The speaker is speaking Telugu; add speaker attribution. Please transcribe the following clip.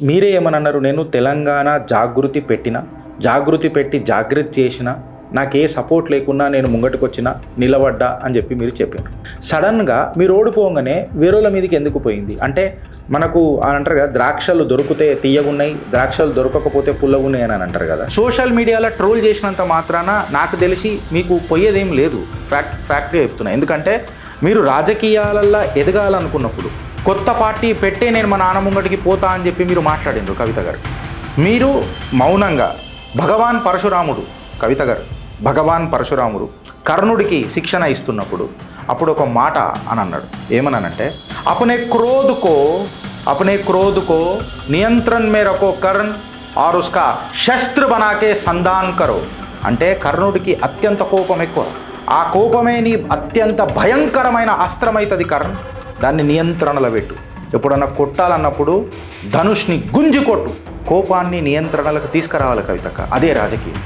Speaker 1: మీరే ఏమనన్నారు? నేను తెలంగాణ జాగృతి పెట్టి జాగృతి చేసిన, నాకే సపోర్ట్ లేకున్నా నేను ముంగటికి వచ్చిన నిలబడ్డా అని చెప్పి మీరు చెప్పారు. సడన్గా మీరు ఓడిపోగానే వేరేల మీదకి ఎందుకు పోయింది? అంటే మనకు అంటారు కదా, ద్రాక్షలు దొరికితే తీయగున్నాయి, ద్రాక్షలు దొరకకపోతే పుల్లగున్నాయి అని అంటారు కదా. సోషల్ మీడియాలో ట్రోల్ చేసినంత మాత్రాన నాకు తెలిసి మీకు పోయేదేం లేదు. ఫ్యాక్ట్గా చెప్తున్నా. ఎందుకంటే మీరు రాజకీయాలల్లో ఎదగాలనుకున్నప్పుడు కొత్త పార్టీ పెట్టే నేను మా నాన్న ముంగటికి పోతా అని చెప్పి మీరు మాట్లాడిండ్రు కవిత గారు. మీరు మౌనంగా భగవాన్ పరశురాముడు, కవిత గారు భగవాన్ పరశురాముడు కర్ణుడికి శిక్షణ ఇస్తున్నప్పుడు అప్పుడు ఒక మాట అని అన్నాడు. ఏమన్నానంటే, అపనే క్రోధ్ కో నియంత్రణ మే రఖో కర్ణ్ ఆర్ ఉస్కా శస్త్ర బనాకే సంధాన్ కరో. అంటే కర్ణుడికి అత్యంత కోపం ఎక్కువ, ఆ కోపమే నీ అత్యంత భయంకరమైన అస్త్రమైతుంది కర్ణ్, దాన్ని నియంత్రణలో పెట్టు. ఎప్పుడన్నా కొట్టాలన్నప్పుడు ధనుష్ని గుంజి కొట్టు. కోపాన్ని నియంత్రణలకు తీసుకురావాలి కవితక్క. అదే రాజకీయం.